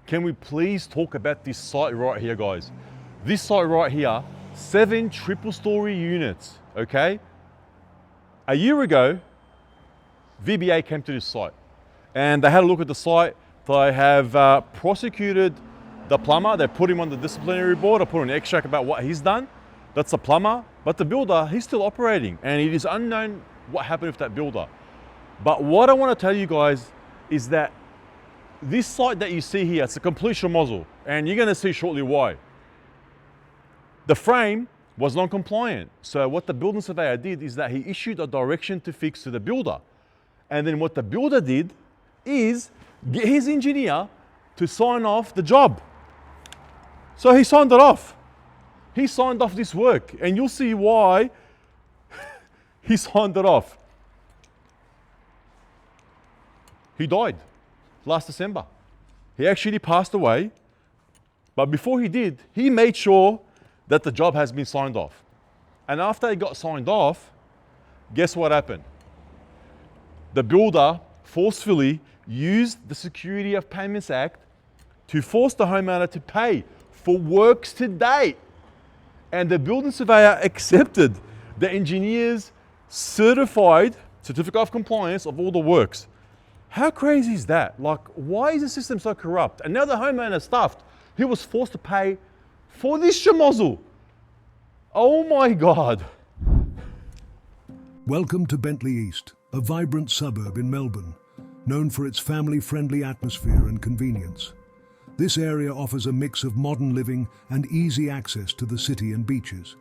can we please talk about this site right here, guys? This site right here, 7 triple-story units, okay? A year ago, VBA came to this site and they had a look at the site. They have prosecuted the plumber. They put him on the disciplinary board. I put an extract about what he's done. That's the plumber. But the builder, he's still operating, and it is unknown what happened with that builder. But what I want to tell you guys is that this site that you see here, it's a complete schmozzle, and you're going to see shortly why. The frame was non-compliant. So what the building surveyor did is that he issued a direction to fix to the builder. And then what the builder did is get his engineer to sign off the job. So he signed it off. He signed off this work, and you'll see why he signed it off. He died last December. He actually passed away, but before he did, he made sure that the job has been signed off. And after it got signed off, guess what happened? The builder forcefully used the Security of Payments Act to force the homeowner to pay for works to date. And the building surveyor accepted the engineer's certified certificate of compliance of all the works. How crazy is that? Like, why is the system so corrupt? And now the homeowner stuffed. He was forced to pay for this schmozzle. Oh my God. Welcome to Bentleigh East, a vibrant suburb in Melbourne, known for its family-friendly atmosphere and convenience. This area offers a mix of modern living and easy access to the city and beaches.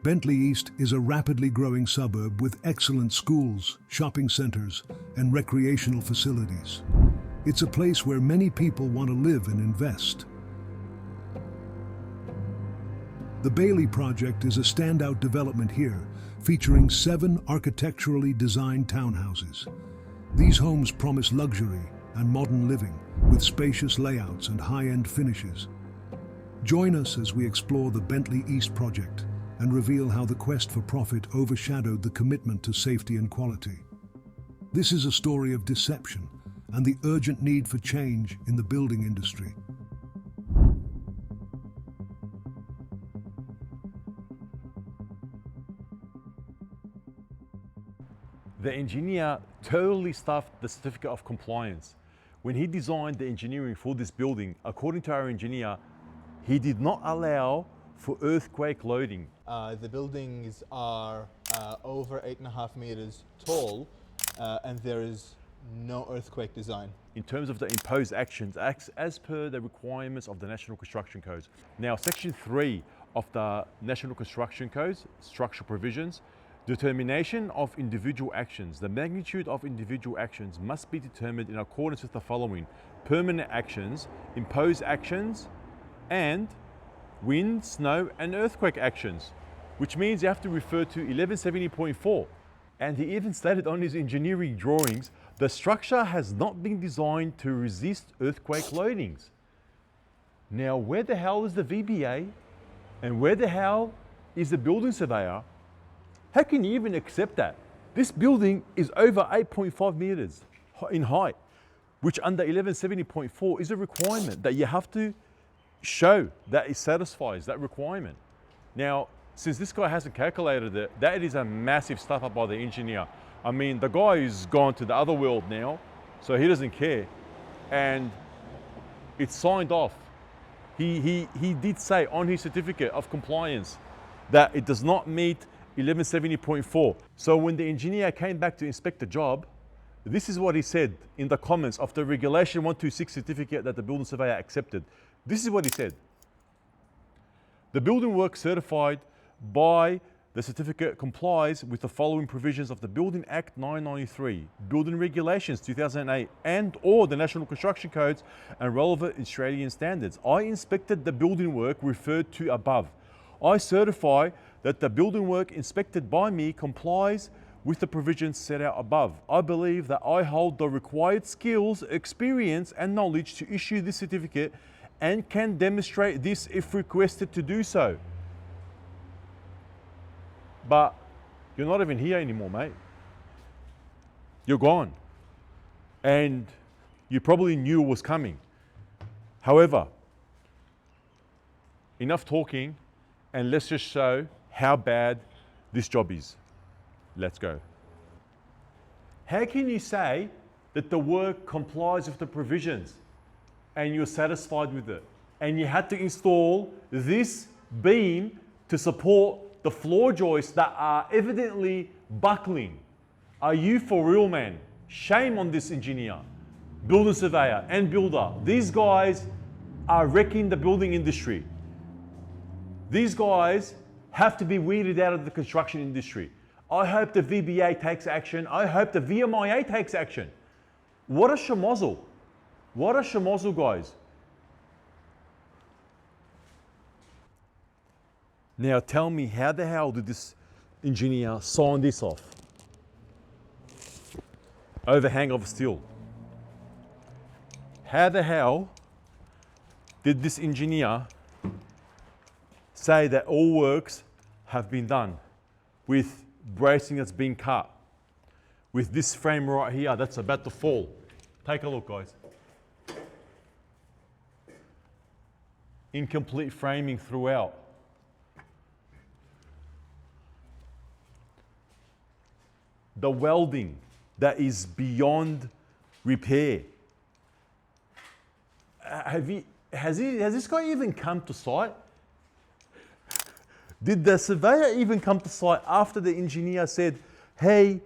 Bentleigh East is a rapidly growing suburb with excellent schools, shopping centres, and recreational facilities. It's a place where many people want to live and invest. The Bailey project is a standout development here, featuring 7 architecturally designed townhouses. These homes promise luxury and modern living, with spacious layouts and high-end finishes. Join us as we explore the Bentleigh East project and reveal how the quest for profit overshadowed the commitment to safety and quality. This is a story of deception and the urgent need for change in the building industry. The engineer totally stuffed the certificate of compliance. When he designed the engineering for this building, according to our engineer, he did not allow for earthquake loading. The buildings are over 8.5 meters tall, and there is no earthquake design. In terms of the imposed actions, acts as per the requirements of the National Construction Codes. Now, Section 3 of the National Construction Codes, structural provisions, determination of individual actions. The magnitude of individual actions must be determined in accordance with the following: permanent actions, imposed actions, and wind, snow, and earthquake actions, which means you have to refer to 1170.4. And he even stated on his engineering drawings, the structure has not been designed to resist earthquake loadings. Now, where the hell is the VBA? And where the hell is the building surveyor? How can you even accept that? This building is over 8.5 meters in height, which under 1170.4 is a requirement that you have to show that it satisfies that requirement. Now, since this guy hasn't calculated it, that is a massive stuff up by the engineer. I mean, the guy is gone to the other world now, so he doesn't care. And it's signed off. He did say on his certificate of compliance that it does not meet 1170.4. So when the engineer came back to inspect the job, this is what he said in the comments of the Regulation 126 certificate that the building surveyor accepted. This is what he said. The building work certified by the certificate complies with the following provisions of the Building Act 993, Building Regulations 2008, and or the National Construction Codes and relevant Australian standards. I inspected the building work referred to above. I certify that the building work inspected by me complies with the provisions set out above. I believe that I hold the required skills, experience, and knowledge to issue this certificate and can demonstrate this if requested to do so. But you're not even here anymore, mate. You're gone. And you probably knew it was coming. However, enough talking, and let's just show how bad this job is. Let's go. How can you say that the work complies with the provisions and you're satisfied with it, and you had to install this beam to support the floor joists that are evidently buckling? Are you for real, man? Shame on this engineer, builder surveyor and builder. These guys are wrecking the building industry. These guys have to be weeded out of the construction industry. I hope the VBA takes action. I hope the VMIA takes action. What a schmozzle. What a schmozzle, guys. Now tell me, how the hell did this engineer sign this off? Overhang of steel. How the hell did this engineer say that all works have been done with bracing that's been cut, with this frame right here that's about to fall? Take a look, guys. Incomplete framing throughout. The welding that is beyond repair. Has this guy even come to site? Did the surveyor even come to site after the engineer said, hey,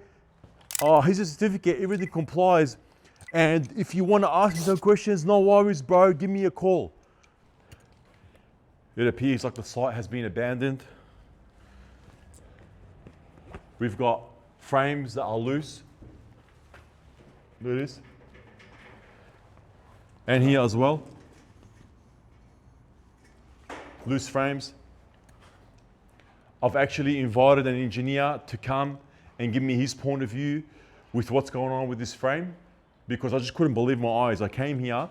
here's a certificate, everything complies, and if you want to ask me some questions, no worries, bro, give me a call. It appears like the site has been abandoned. We've got frames that are loose. Look at this. And here as well. Loose frames. I've actually invited an engineer to come and give me his point of view with what's going on with this frame, because I just couldn't believe my eyes. I came here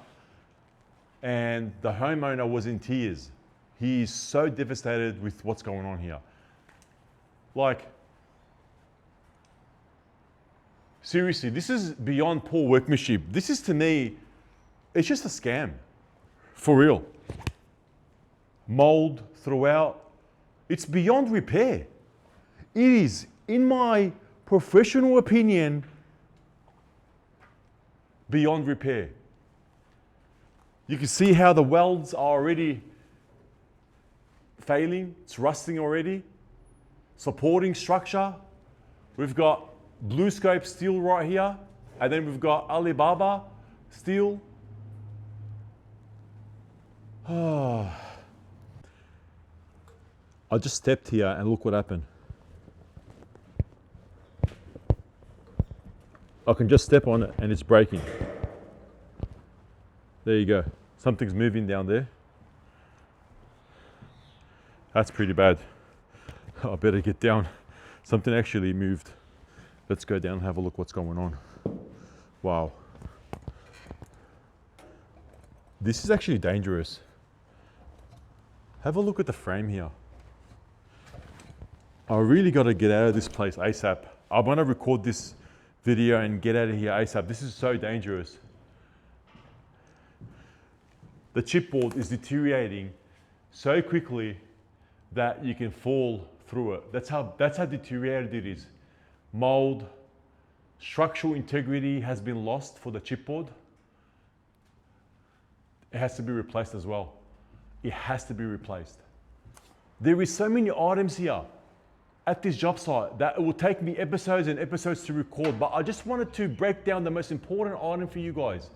and the homeowner was in tears. He is so devastated with what's going on here. Like, seriously, this is beyond poor workmanship. This is, to me, it's just a scam. For real. Mold throughout. It's beyond repair. It is, in my professional opinion, beyond repair. You can see how the welds are already failing. It's rusting already. Supporting structure. We've got blue scope steel right here, and then we've got Alibaba steel. I just stepped here and look what happened. I can just step on it and it's breaking. There you go. Something's moving down there. That's pretty bad. I better get down. Something actually moved. Let's go down and have a look what's going on. Wow. This is actually dangerous. Have a look at the frame here. I really got to get out of this place ASAP. I'm going to record this video and get out of here ASAP. This is so dangerous. The chipboard is deteriorating so quickly that you can fall through it. That's how deteriorated it is. Mold, structural integrity has been lost for the chipboard. It has to be replaced as well. It has to be replaced. There is so many items here at this job site that it will take me episodes and episodes to record, but I just wanted to break down the most important item for you guys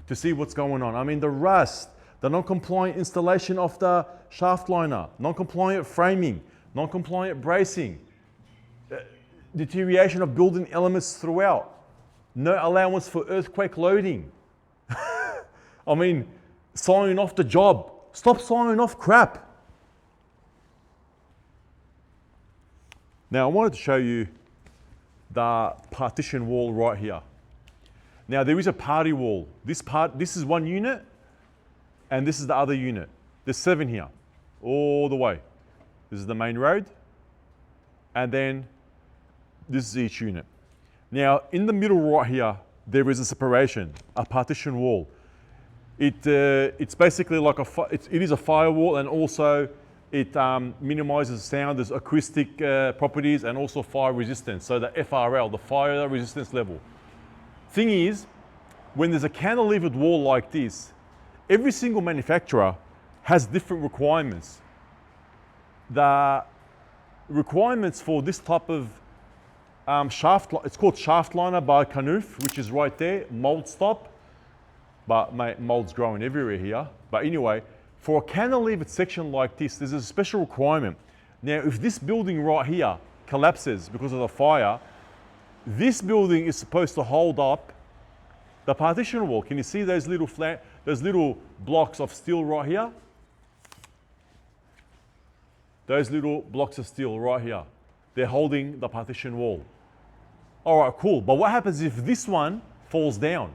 to see what's going on. I mean, the rust, the non-compliant installation of the shaft liner, non-compliant framing, non-compliant bracing, deterioration of building elements throughout, no allowance for earthquake loading. I mean, signing off the job. Stop signing off crap. Now, I wanted to show you the partition wall right here. Now, there is a party wall. This is one unit, and this is the other unit. There's 7 here, all the way. This is the main road, and then this is each unit. Now, in the middle right here, there is a separation, a partition wall. It's basically like it is a firewall, and also it minimizes sound. There's acoustic properties and also fire resistance. So the FRL, the fire resistance level. Thing is, when there's a cantilevered wall like this, every single manufacturer has different requirements. The requirements for this type of shaft, it's called shaft liner by Canoof, which is right there, mold stop. But mate, mold's growing everywhere here. But anyway, for a cantilevered section like this, there's a special requirement. Now, if this building right here collapses because of the fire, this building is supposed to hold up the partition wall. Can you see those little blocks of steel right here? Those little blocks of steel right here. They're holding the partition wall. All right, cool. But what happens if this one falls down?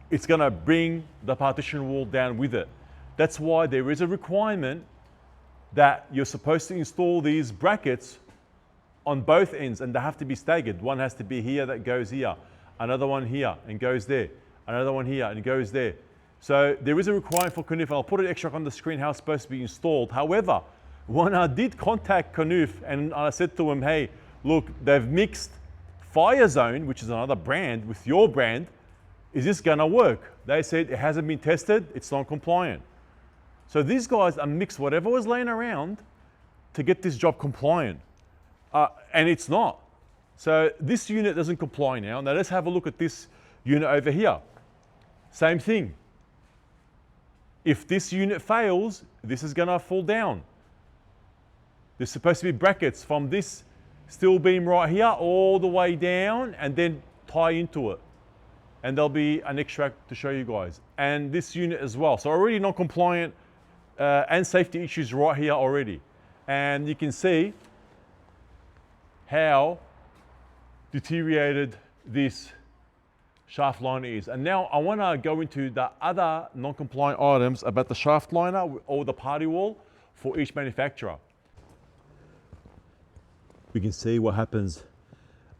It's gonna bring the partition wall down with it. That's why there is a requirement that you're supposed to install these brackets on both ends, and they have to be staggered. One has to be here that goes here, another one here and goes there, another one here and goes there. So there is a requirement for Canoof, and I'll put it extra on the screen how it's supposed to be installed. However, when I did contact Canoof and I said to them, hey, look, they've mixed Fire Zone, which is another brand, with your brand, is this gonna work? They said it hasn't been tested, it's non-compliant. So these guys are mixed whatever was laying around to get this job compliant. And it's not. So this unit doesn't comply now. Now let's have a look at this unit over here. Same thing. If this unit fails, this is gonna fall down. There's supposed to be brackets from this steel beam right here all the way down and then tie into it. And there'll be an extract to show you guys. And this unit as well. So already non-compliant and safety issues right here already. And you can see how deteriorated this shaft liner is. And now I want to go into the other non-compliant items about the shaft liner or the party wall for each manufacturer. We can see what happens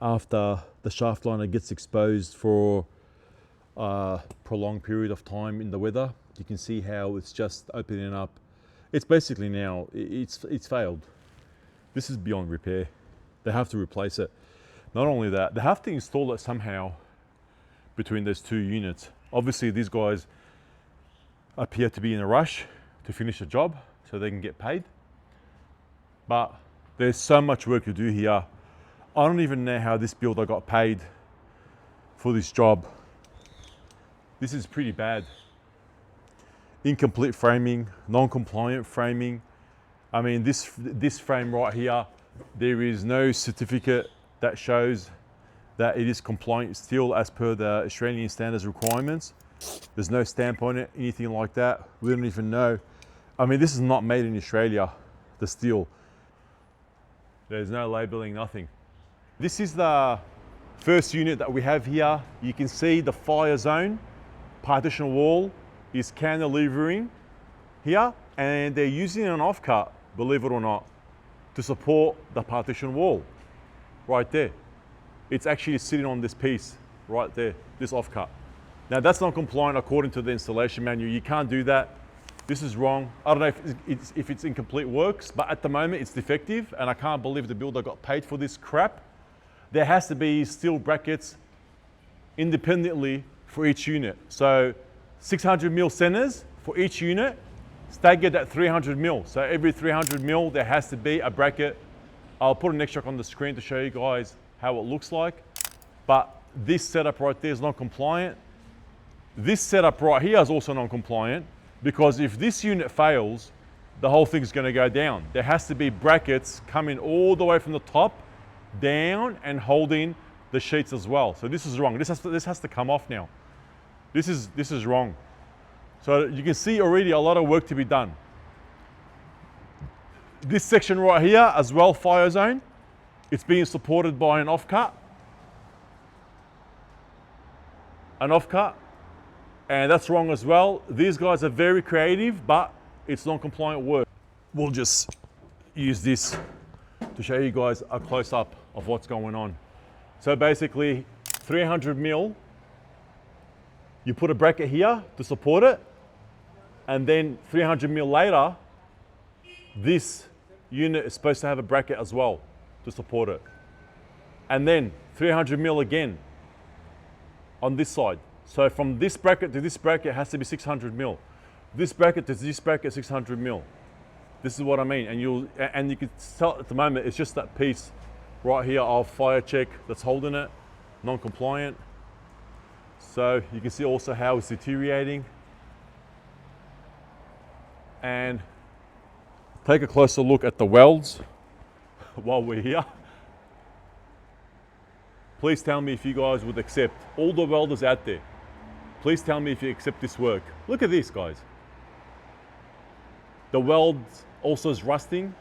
after the shaft liner gets exposed for a prolonged period of time in the weather. You can see how it's just opening up. It's basically now, it's failed. This is beyond repair. They have to replace it. Not only that, they have to install it somehow between those two units. Obviously, these guys appear to be in a rush to finish the job so they can get paid. But there's so much work to do here. I don't even know how this builder got paid for this job. This is pretty bad. Incomplete framing, non-compliant framing. I mean, this frame right here, there is no certificate that shows that it is compliant steel as per the Australian standards requirements. There's no stamp on it, anything like that. We don't even know. I mean, this is not made in Australia, the steel. There's no labeling, nothing. This is the first unit that we have here. You can see the fire zone, partition wall is cantilevering here, and they're using an offcut, believe it or not, to support the partition wall right there. It's actually sitting on this piece right there, this offcut. Now that's not compliant according to the installation manual. You can't do that. This is wrong. I don't know if it's incomplete works, but at the moment it's defective, and I can't believe the builder got paid for this crap. There has to be steel brackets independently for each unit. So 600 mil centers for each unit, staggered at 300 mil. So every 300 mil, there has to be a bracket. I'll put an extract on the screen to show you guys how it looks like. But this setup right there is non-compliant. This setup right here is also non-compliant, because if this unit fails, the whole thing is going to go down. There has to be brackets coming all the way from the top down and holding the sheets as well. So this is wrong. This has to come off now. This is wrong. So you can see already a lot of work to be done. This section right here as well, fire zone, it's being supported by an offcut. An offcut, and that's wrong as well. These guys are very creative, but it's non-compliant work. We'll just use this to show you guys a close-up of what's going on. So basically 300 mil You put a bracket here to support it, and then 300 mil later, this unit is supposed to have a bracket as well to support it. And then 300 mil again on this side. So from this bracket to this bracket has to be 600 mil. This bracket to this bracket, 600 mil. This is what I mean. And you can tell at the moment, it's just that piece right here of fire check that's holding it, non-compliant. So you can see also how it's deteriorating. And take a closer look at the welds while we're here. Please tell me if you guys would accept, all the welders out there, please tell me if you accept this work. Look at this, guys. The weld also is rusting.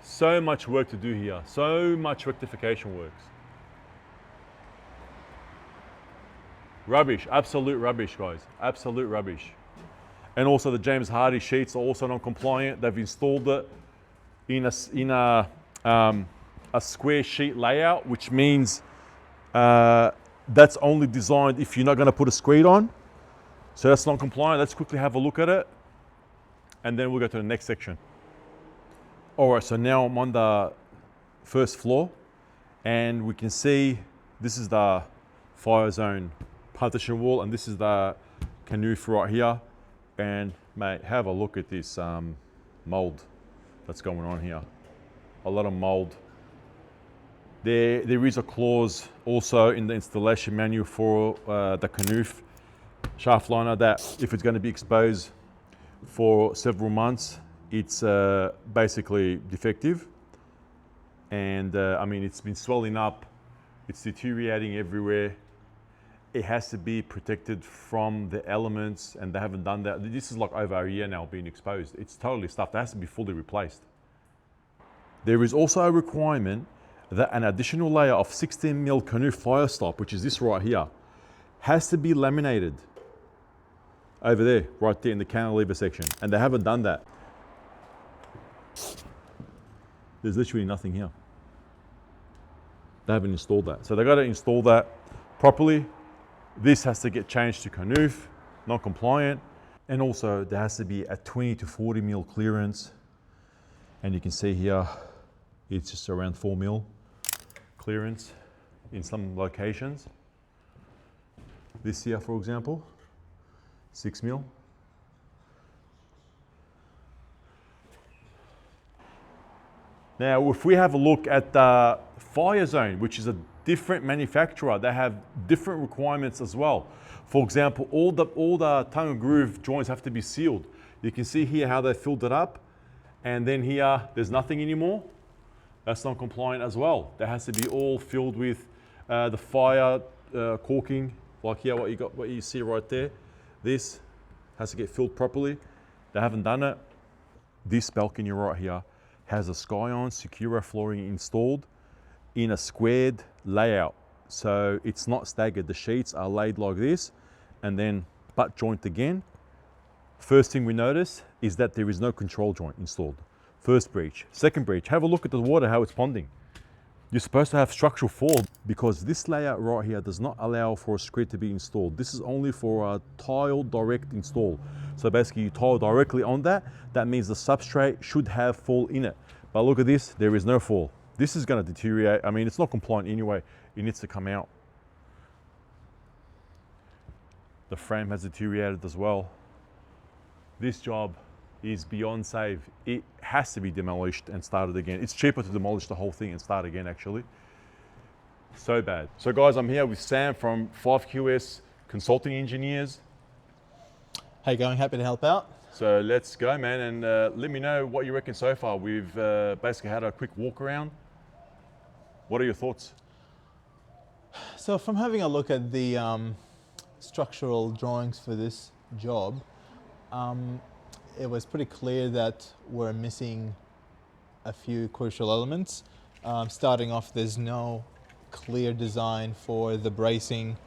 So much work to do here. So much rectification works. Rubbish, absolute rubbish, guys. Absolute rubbish. And also the James Hardie sheets are also non-compliant. They've installed it in a square sheet layout, which means that's only designed if you're not going to put a screed on. So that's non-compliant. Let's quickly have a look at it, and then we'll go to the next section. All right, so now I'm on the first floor, and we can see this is the fire zone partition wall, and this is the canoe right here. And mate, have a look at this mold that's going on here. A lot of mold. There is a clause also in the installation manual for the canoe shaft liner that if it's going to be exposed for several months, it's basically defective. And I mean, it's been swelling up, it's deteriorating everywhere. It has to be protected from the elements, and they haven't done that. This is like over a year now being exposed. It's totally stuffed. It has to be fully replaced. There is also a requirement that an additional layer of 16mm canoe fire stop, which is this right here, has to be laminated over there, right there in the cantilever section. And they haven't done that. There's literally nothing here. They haven't installed that. So they've got to install that properly. This has to get changed to canoe, non-compliant. And also there has to be a 20 to 40mm clearance. And you can see here, it's just around 4mm clearance in some locations. This here, for example, 6mm. Now, if we have a look at the fire zone, which is a different manufacturer, they have different requirements as well. For example, all the tongue and groove joints have to be sealed. You can see here how they filled it up, and then here there's nothing anymore. That's not compliant as well. That has to be all filled with the fire caulking, like here what you see right there. This has to get filled properly. They haven't done it. This balcony right here has a Sky-On Secura flooring installed in a squared layout. So it's not staggered. The sheets are laid like this and then butt joint again. First thing we notice is that there is no control joint installed. First breach. Second breach, have a look at the water, how it's ponding. You're supposed to have structural fall because this layout right here does not allow for a screed to be installed. This is only for a tile direct install. So basically you tile directly on that. That means the substrate should have fall in it. But look at this, there is no fall. This is going to deteriorate. I mean, it's not compliant anyway. It needs to come out. The frame has deteriorated as well. This job is beyond safe. It has to be demolished and started again. It's cheaper to demolish the whole thing and start again, actually. So bad. So guys, I'm here with Sam from 5QS Consulting Engineers. How you going? Happy to help out. So let's go, man, and let me know what you reckon so far. We've basically had a quick walk around. What are your thoughts? So from having a look at the structural drawings for this job, it was pretty clear that we're missing a few crucial elements. Starting off, there's no clear design for the bracing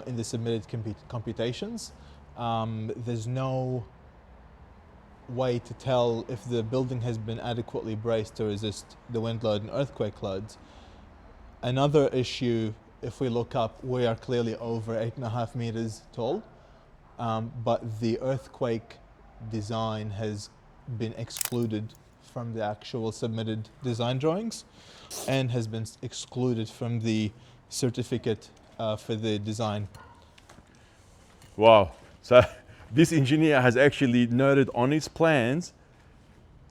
in the submitted computations. There's no way to tell if the building has been adequately braced to resist the wind load and earthquake loads. Another issue if we look up, we are clearly over 8.5 meters tall, but the earthquake design has been excluded from the actual submitted design drawings and has been excluded from the certificate for the design. Wow. So this engineer has actually noted on his plans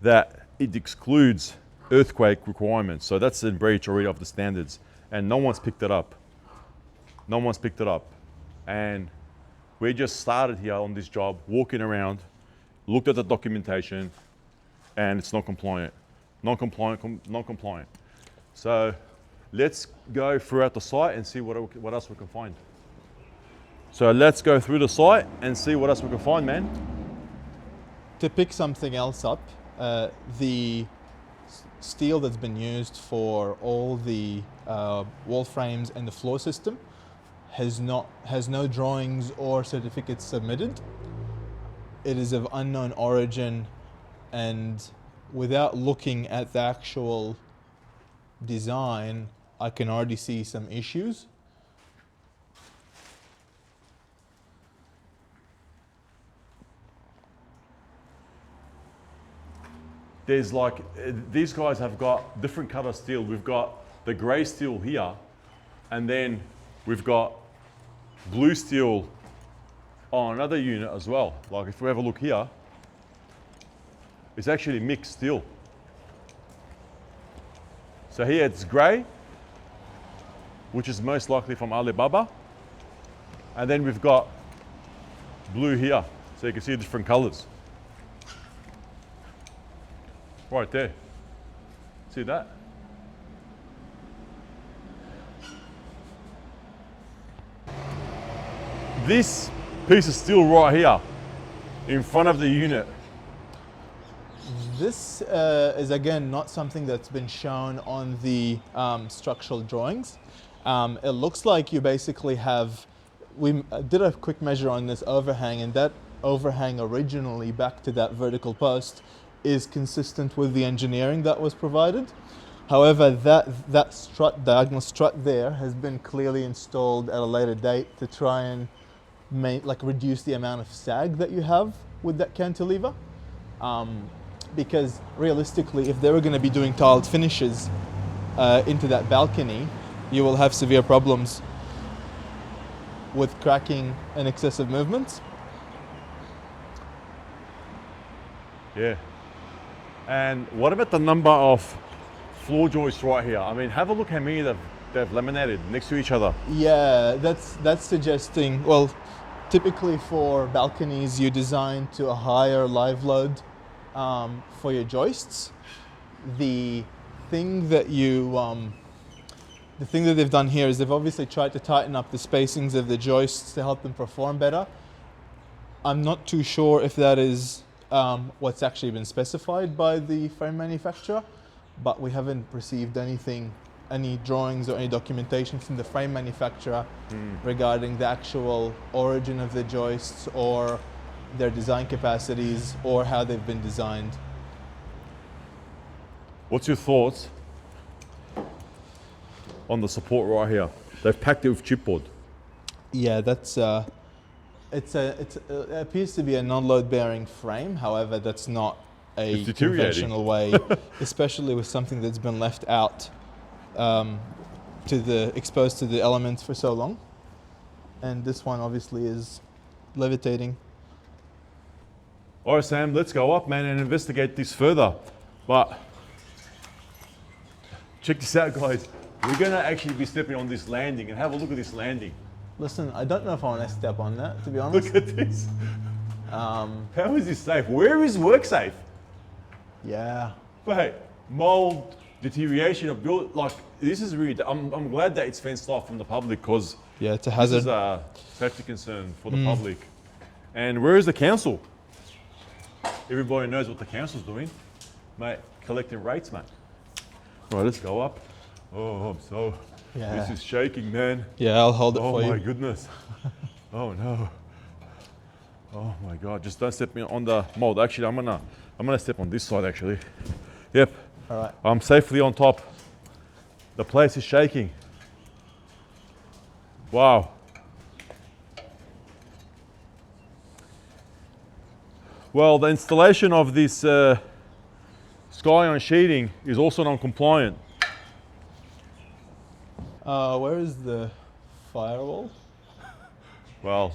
that it excludes earthquake requirements. So that's in breach already of the standards, and no one's picked it up. No one's picked it up. And we just started here on this job, walking around, looked at the documentation, and it's not compliant. Non-compliant. So let's go throughout the site and see what else we can find. So let's go through the site and see what else we can find, man. To pick something else up, the steel that's been used for all the wall frames and the floor system has no drawings or certificates submitted. It is of unknown origin, and without looking at the actual design, I can already see some issues. There's like, these guys have got different color steel. We've got the gray steel here, and then we've got blue steel on another unit as well. Like if we have a look here, it's actually mixed steel. So here it's gray, which is most likely from Alibaba. And then we've got blue here. So you can see different colors. Right there. See that? This piece of steel right here in front of the unit. This is again not something that's been shown on the structural drawings. It looks like you basically have, we did a quick measure on this overhang, and that overhang originally back to that vertical post is consistent with the engineering that was provided. However, that strut, diagonal strut there, has been clearly installed at a later date to try and reduce the amount of sag that you have with that cantilever. Because realistically, if they were going to be doing tiled finishes into that balcony, you will have severe problems with cracking and excessive movements. Yeah. And what about the number of floor joists right here? I mean, have a look how many they've laminated next to each other. Yeah, that's suggesting, well, typically for balconies, you design to a higher live load for your joists. The thing that they've done here is they've obviously tried to tighten up the spacings of the joists to help them perform better. I'm not too sure if that is what's actually been specified by the frame manufacturer, but we haven't received any drawings or any documentation from the frame manufacturer regarding the actual origin of the joists or their design capacities or how they've been designed. What's your thoughts on the support right here? They've packed it with chipboard. Yeah, that's it appears to be a non-load bearing frame. However, that's not a conventional way, especially with something that's been left out exposed to the elements for so long. And this one obviously is levitating. All right, Sam, let's go up, man, and investigate this further. But check this out, guys. We're gonna actually be stepping on this landing, and have a look at this landing. Listen, I don't know if I want to step on that, to be honest. Look at this. How is this safe? Where is work safe? Yeah. But hey, mold, deterioration of build, like this is really, I'm glad that it's fenced off from the public, because yeah, it's a hazard. This is a safety concern for the public. And where is the council? Everybody knows what the council's doing. Mate, collecting rates, mate. Right, let's go up. Oh, I'm so, this is shaking, man. Yeah, I'll hold it for you. Oh my goodness. Oh no. Oh my God, just don't step me on the mold. Actually, I'm gonna step on this side actually. Yep. All right. I'm safely on top. The place is shaking. Wow. Well, the installation of this sky-on sheeting is also non-compliant. Where is the firewall? Well,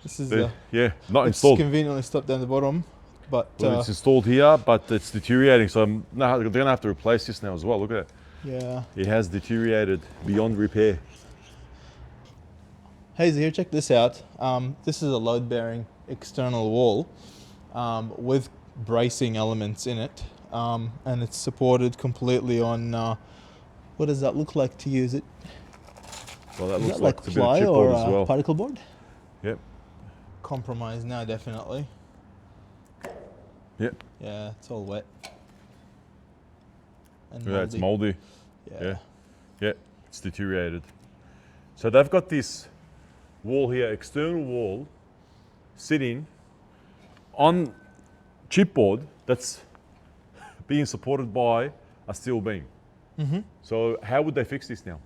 This is yeah, not it's installed. conveniently stopped down the bottom, but Well, it's installed here, but it's deteriorating. So they're going to have to replace this now as well. Look at it. yeah. It has deteriorated beyond repair. Hazy, here, check this out. This is a load-bearing external wall with bracing elements in it, and it's supported completely on. What does that look like to you? Is it Well, that is looks that like like it's a bit of ply chipboard or as well. particle board? Yep. Compromise now, definitely. Yep. Yeah, it's all wet. And Yeah, it's moldy. Yeah. Yeah. Yeah, it's deteriorated. So they've got this wall here, external wall, sitting on chipboard that's being supported by a steel beam. Mm-hmm. So how would they fix this now?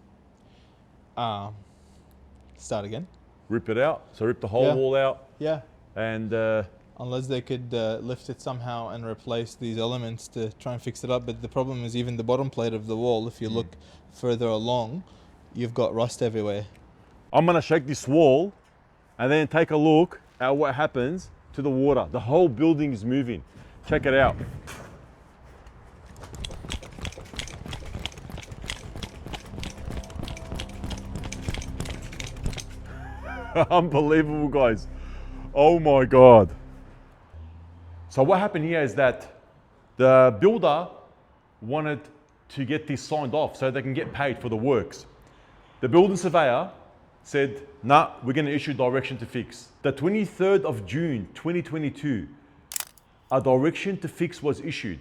Start again. Rip it out? So rip the whole Yeah. wall out Yeah. and Unless they could lift it somehow and replace these elements to try and fix it up. But the problem is even the bottom plate of the wall, if you look further along, you've got rust everywhere. I'm gonna shake this wall and then take a look at what happens to the water. The whole building is moving. Check it out. Unbelievable, guys. Oh my God. So what happened here is that the builder wanted to get this signed off so they can get paid for the works. The building surveyor said, nah, we're going to issue direction to fix. The 23rd of June 2022, a direction to fix was issued.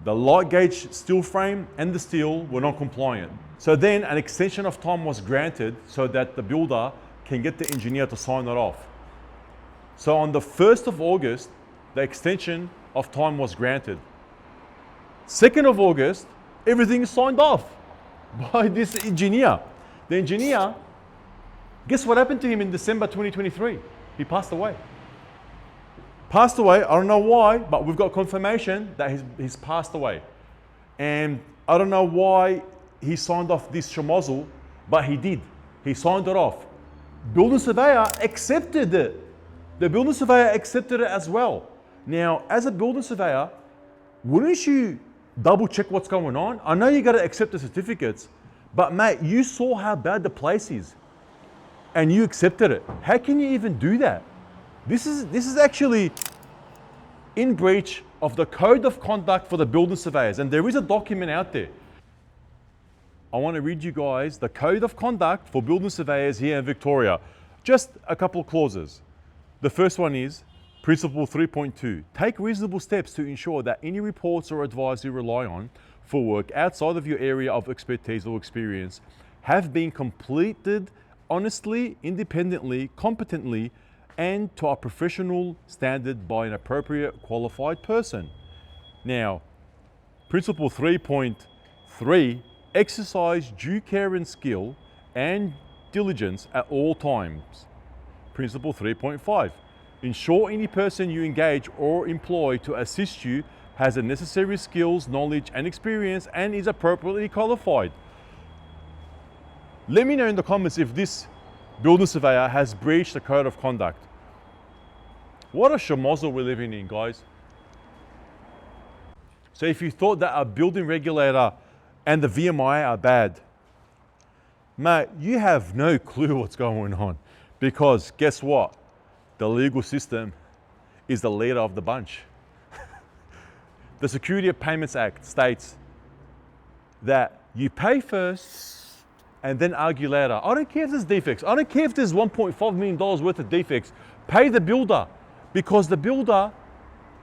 The light gauge steel frame and the steel were not compliant. So then an extension of time was granted so that the builder can get the engineer to sign it off. So on the 1st of August, the extension of time was granted. 2nd of August, everything is signed off by this engineer. The engineer, guess what happened to him in December 2023? He passed away. Passed away, I don't know why, but we've got confirmation that he's passed away. And I don't know why he signed off this schmozzle, but he did. He signed it off. Building surveyor accepted it. The building surveyor accepted it as well. Now, as a building surveyor, wouldn't you double check what's going on? I know you got to accept the certificates, but mate, you saw how bad the place is and you accepted it. How can you even do that? This is actually in breach of the code of conduct for the building surveyors, and there is a document out there. I want to read you guys the code of conduct for building surveyors here in Victoria. Just a couple of clauses. The first one is Principle 3.2. Take reasonable steps to ensure that any reports or advice you rely on for work outside of your area of expertise or experience have been completed honestly, independently, competently, and to a professional standard by an appropriate qualified person. Now, Principle 3.3, exercise due care and skill and diligence at all times. Principle 3.5, ensure any person you engage or employ to assist you has the necessary skills, knowledge and experience and is appropriately qualified. Let me know in the comments if this building surveyor has breached the code of conduct. What a schmozzle we're living in, guys. So if you thought that a building regulator and the VMI are bad, mate, you have no clue what's going on. Because guess what? The legal system is the leader of the bunch. The Security of Payments Act states that you pay first and then argue later. I don't care if there's defects. I don't care if there's $1.5 million worth of defects. Pay the builder, because the builder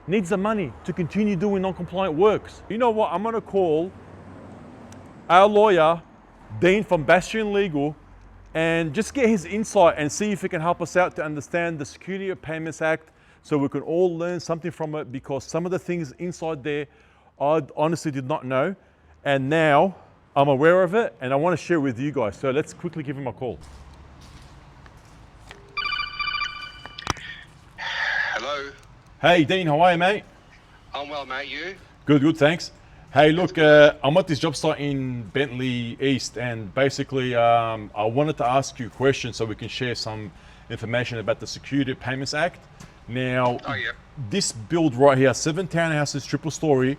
needs the money to continue doing non-compliant works. You know what? I'm gonna call our lawyer, Dean from Bastion Legal, and just get his insight and see if he can help us out to understand the Security of Payments Act so we can all learn something from it, because some of the things inside there I honestly did not know. And now I'm aware of it and I want to share it with you guys. So let's quickly give him a call. Hello. Hey Dean, how are you, mate? I'm well, mate. You? Good, thanks. Hey, look, I'm at this job site in Bentleigh East, and basically I wanted to ask you a question so we can share some information about the Security Payments Act. Now, this build right here, 7 townhouses, triple story,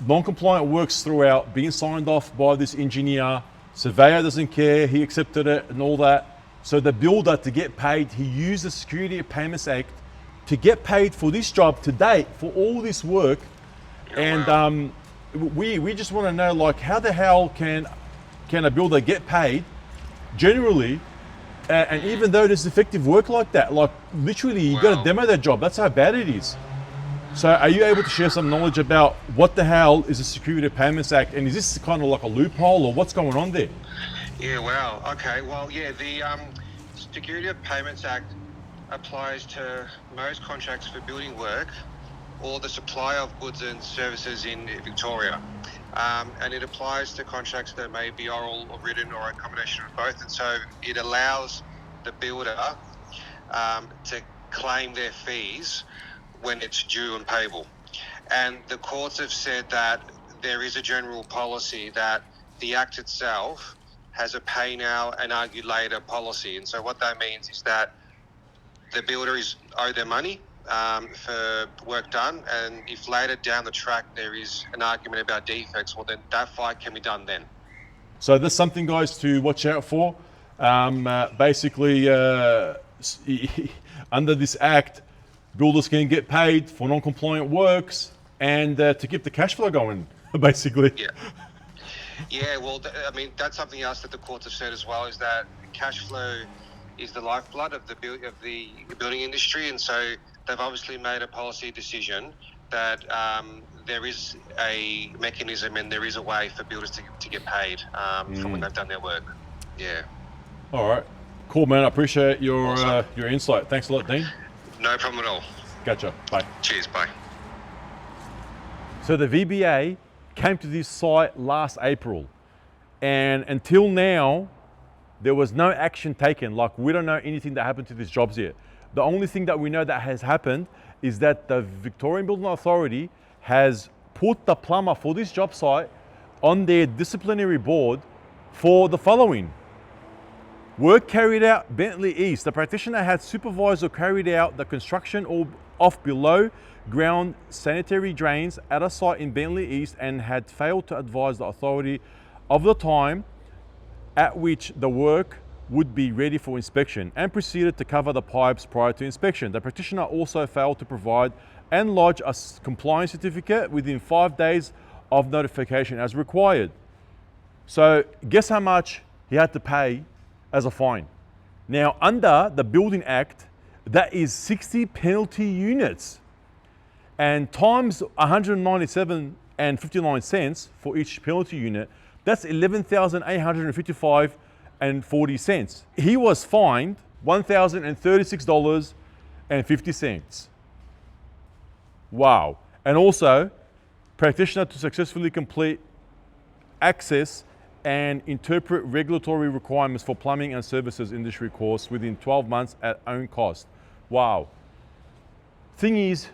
non-compliant works throughout, being signed off by this engineer, surveyor doesn't care, he accepted it and all that. So the builder, to get paid, he used the Security Payments Act to get paid for this job to date, for all this work. And we just want to know, like, how the hell can a builder get paid generally, and even though there's effective work like that, like literally you got to demo that job. That's how bad it is. So are you able to share some knowledge about what the hell is the Security Payments Act, and is this kind of like a loophole, or what's going on there? Yeah, wow. Okay, well, yeah, the Security Payments Act applies to most contracts for building work or the supply of goods and services in Victoria. And it applies to contracts that may be oral or written or a combination of both. And so it allows the builder to claim their fees when it's due and payable. And the courts have said that there is a general policy that the Act itself has a pay now and argue later policy. And so what that means is that the builder is owed their money for work done, and if later down the track there is an argument about defects, well then that fight can be done then. So there's something, guys, to watch out for. Basically, under this act, builders can get paid for non-compliant works and to keep the cash flow going, basically. Yeah, well, I mean, that's something else that the courts have said as well, is that cash flow is the lifeblood of the building industry, and so they've obviously made a policy decision that there is a mechanism and there is a way for builders to get paid from when they've done their work. Yeah. All right. Cool, man. I appreciate your insight. Thanks a lot, Dean. No problem at all. Gotcha. Bye. Cheers. Bye. So the VBA came to this site last April, and until now, there was no action taken. Like, we don't know anything that happened to these jobs yet. The only thing that we know that has happened is that the Victorian Building Authority has put the plumber for this job site on their disciplinary board for the following. Work carried out Bentleigh East. The practitioner had supervised or carried out the construction of below ground sanitary drains at a site in Bentleigh East and had failed to advise the authority of the time at which the work would be ready for inspection, and proceeded to cover the pipes prior to inspection. The practitioner also failed to provide and lodge a compliance certificate within 5 days of notification as required. So guess how much he had to pay as a fine? Now, under the Building Act, that is 60 penalty units, and times 197 and 59 cents for each penalty unit, that's 11,855 and 40 cents. He was fined $1,036.50. Wow. And also, practitioner to successfully complete access and interpret regulatory requirements for plumbing and services industry course within 12 months at own cost. Wow. Thing is,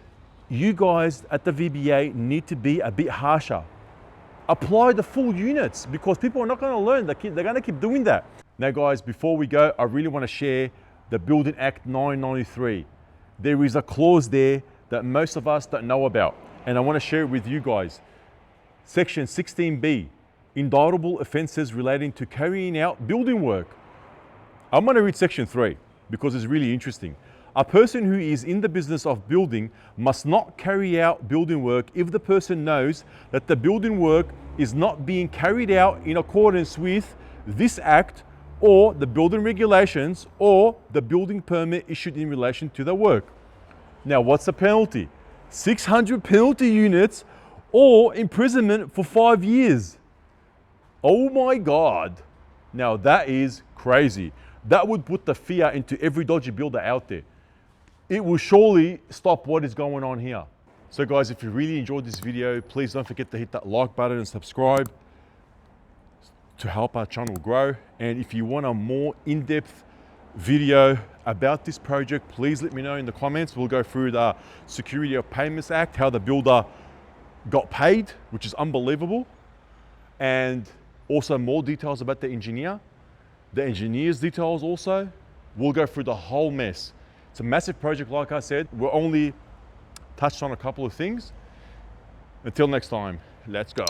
you guys at the VBA need to be a bit harsher. Apply the full units, because people are not going to learn. They're going to keep doing that. Now guys, before we go, I really want to share the Building Act 993. There is a clause there that most of us don't know about, and I want to share it with you guys. Section 16B, indictable offences relating to carrying out building work. I'm going to read section 3 because it's really interesting. A person who is in the business of building must not carry out building work if the person knows that the building work is not being carried out in accordance with this act or the building regulations or the building permit issued in relation to the work. Now, what's the penalty? 600 penalty units or imprisonment for 5 years. Oh my God. Now that is crazy. That would put the fear into every dodgy builder out there. It will surely stop what is going on here. So guys, if you really enjoyed this video, please don't forget to hit that like button and subscribe. to help our channel grow. And if you want a more in-depth video about this project, please let me know in the comments. We'll go through the Security of Payments Act, how the builder got paid, which is unbelievable, and also more details about the engineer's details also. We'll go through the whole mess. It's a massive project, like I said. We're only touched on a couple of things. Until next time, let's go.